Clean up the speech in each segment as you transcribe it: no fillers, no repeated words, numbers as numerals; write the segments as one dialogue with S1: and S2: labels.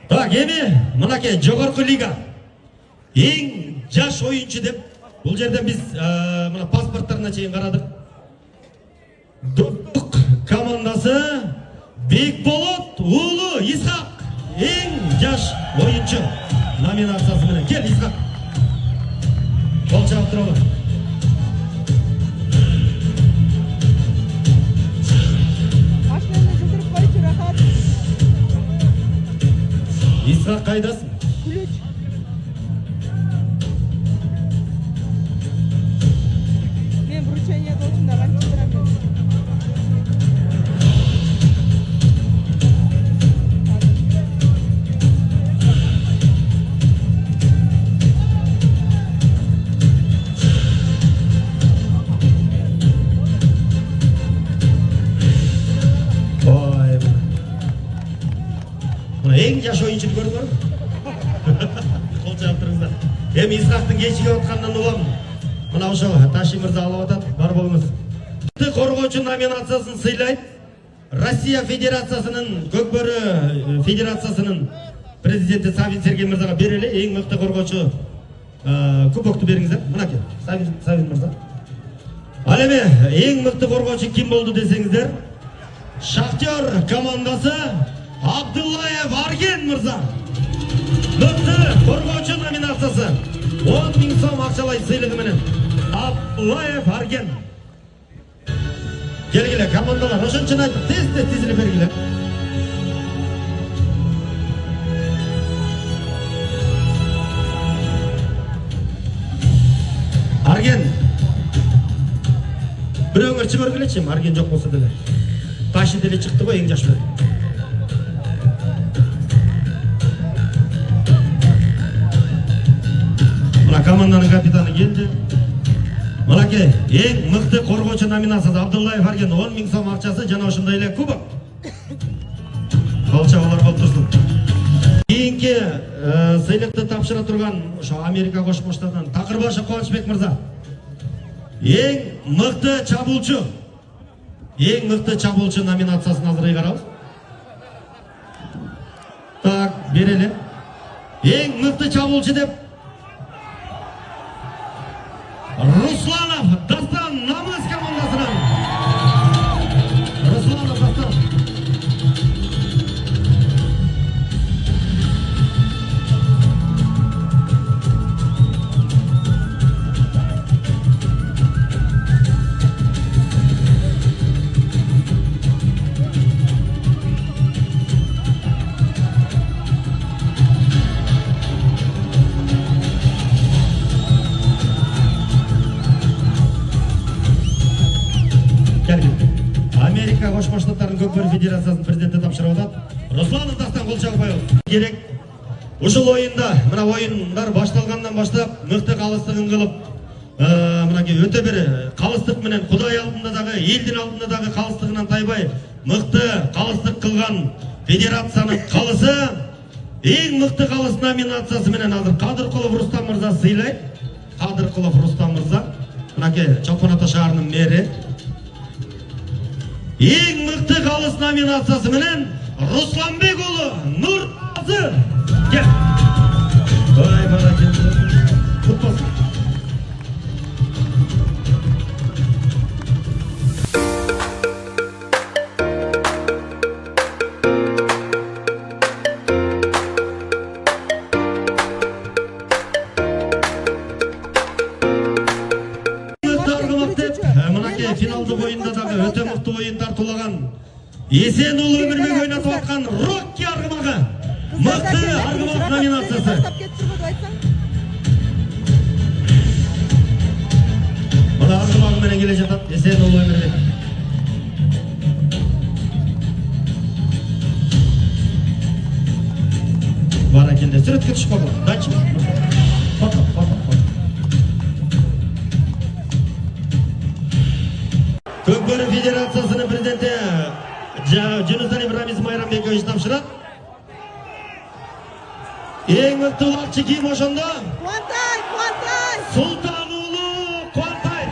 S1: Так, эми мынакей жогорку лига. Эң жаш оюнчу деп бул жерден биз мына паспорттарына чейин карадык. Доктук командасы Бекболот уулу Исхак эң жаш оюнчу номинациясы менен. Кел, Исхак. Кол чабып туралы.
S2: Машинаны жылдырып койчу, рахат.
S1: Исхак кайдасың?
S2: Ключ. Мен вручение должен давать килограмм.
S1: Эң жаш оюнчуну көрдүңөр? Кол чабып туруңуздар. Эми Исхактын кечиге аткандан улам. Мына ошо Таши мырза алып атат, бар болуңуз. Коргоочу номинациясын сыйлайт. Россия Федерациясынын Көкбөрү Федерациясынын президенти Савин Сергей мырзага берели. Эң мыкты коргоочу кубокту бериңиздер. Мынакей, Савин мырза. Ал эми эң мыкты коргоочу ким болду десеңиздер, Шахтер командасы Абдуллаев Арген мырза. Мыкты коргоочу номинациясы 10 000 сом акчалай сыйлыгы менен Абдуллаев Арген. Келгиле командалар, ошончун айтып, тез тизилип бергиле. Арген. Бирөөңөр чыгыргылечи, Арген жок болсо деле. Таши деле чыкты го, эң жаш бир. Мына команданын капитаны келди. Мынакей, эң мыкты коргоочу номинациясы Абдуллаев Арген 10 000 сом акчасы жана ошондой эле кубок. Колчабалар болуп турсун. Кийинки сыйлыкты тапшыра турган ошо Америка Кошмо Штатынан Такырбашев Кубанычбек мырза. Эң мыкты чабуулчу. Эң мыкты чабуулчу номинациясын азыр карабыз. Так, берели. Эң мыкты чабуулчу деп Русланов Дастан намыс командасынан. Русланов Дастан. Америка Кошмо Штаттарынын Көкбөрү Федерациясынын президенти тапшырып атат. Русланов Дастан кол чабып коебуз. Керек. Ушул оюнда, мына оюндар башталгандан баштап мыкты калыстыгын кылып, мынакей өтө бир калыстык менен Кудай алдында дагы, элдин алдында дагы калыстыгынан тайбай мыкты калыстык кылган федерациянын калысы эң мыкты калыс номинациясы менен азыр Кадыркулов Рустам мырза сыйлайт. Кадыркулов Рустам мырза, мынакей Чолпон Ата шаарынын мэри. Ең мыкты калыс номинациясы менен Русланбек уулу Нуртазы. Кел. Ой, баракет. Кут болсун. Финалдык оюнда дагы өтө мыкты оюн тартуулаган Есен уулу Өмүрбек ойнотуп аткан Рокки аргымагы. Мыкты аргымак номинациясы. Мына аргымагы менен келе жатат Есен уулу Өмүрбек. Бар экенде сүрөткө түшүп калды. Дачы. Фото. Көкбөрү Федерациясынын президенти Жөнөзалиев Рамиз Майрамбекович тапшырат. Эң мыкты улакчы ким ошондо?
S2: Кубантай!
S1: Султан уулу Кубантай.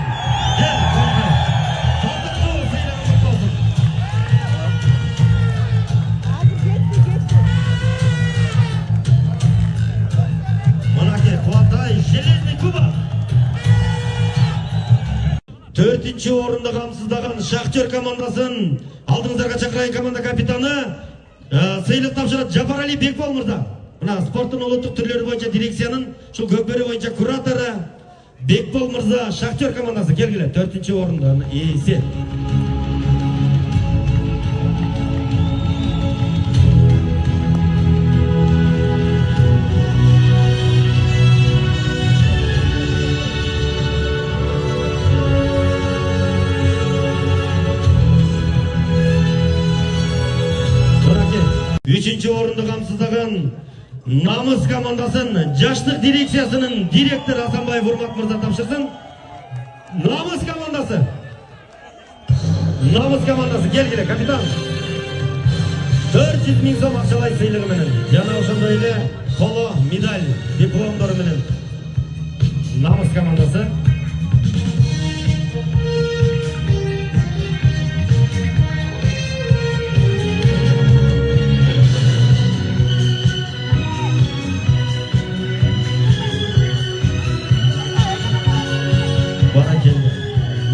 S1: 4-ші орынды қамсыздаған Шахтер командасын алдыңыздарға шақырайын. Команда капитаны сыйлық тапсырады Жапарали Бекбол мырза. Мына спорттың ұлттық түрлері бойынша дирекцияның шу көкбөрі бойынша кураторы Бекбол мырза, Шахтер командасы келгілі 4-ші орынды иесі. Үшінші орынды қамсыздаған Намыс командасын жаштық дирекциясының директоры Асанбаев Урмат мырза тапсырсын. Намыс командасы келгілі капитан 400 000 сом ақшалай сыйлығы менен жана ошондой эле коло медаль дипломдору менен Намыс командасы.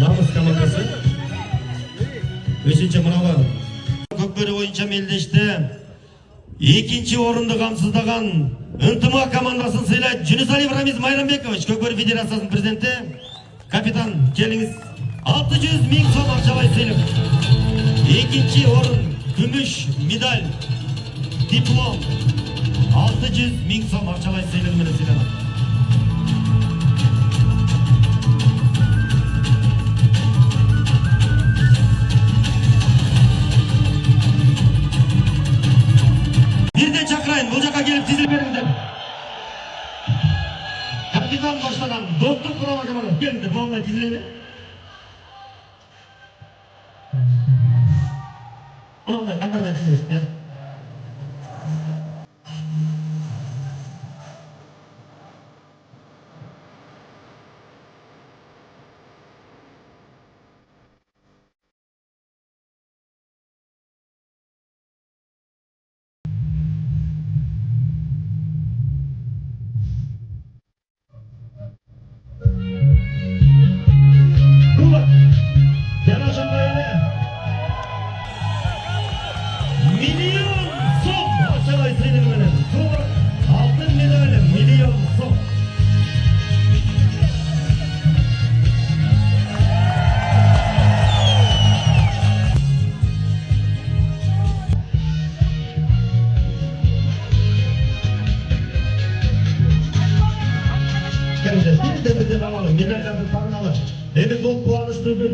S1: Намыс командасы. Үшінші мынау көкбөрі ойынша мелдешті. Екінші орынды қамсыздаған Ынтымақ командасын сыйлайды Жүнісалиев Рамиз Майрамбекович, көкбөрі федерациясының президенті. Капитан, келіңіз. 600 000 сом ақшалай сыйлық. Екінші орын, күміш медаль, диплом. 600 000 сом ақшалай сыйлығы менен сыйланады. Бұл жаққа келіп тізіліп беріңдер. Капитан баштаған достық құрама команда келіңдер, болмай тізіледі. Олай, қаңғардай тізілесіздер. Енді бұл қуанышты күн.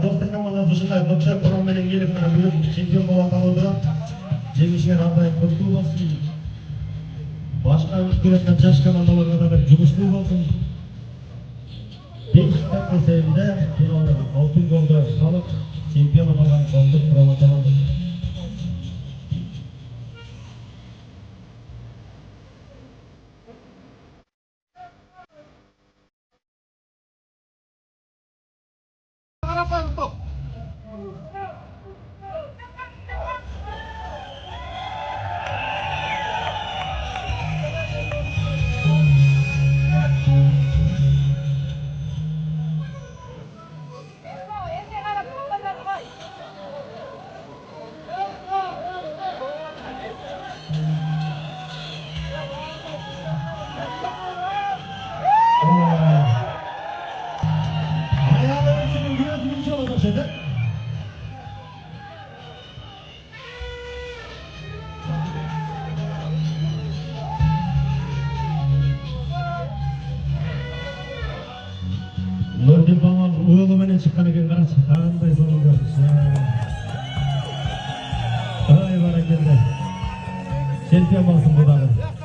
S1: Достық командасы ұшындай бұқша құрамменен келіп бүгін чемпион болған командадан жеңішкен арнайы құттықтау болсын. Башқа өткеретін жас командаларға да жұмысты болсын. Бекіштен көсейінде алтын голды салып чемпион болған достық құрама командасы. Nurdin Pamal oğlu menен çıkan ekan qarachi qanday sonunda. Ay barakalla. Çempion bo'lsin bu dag'i.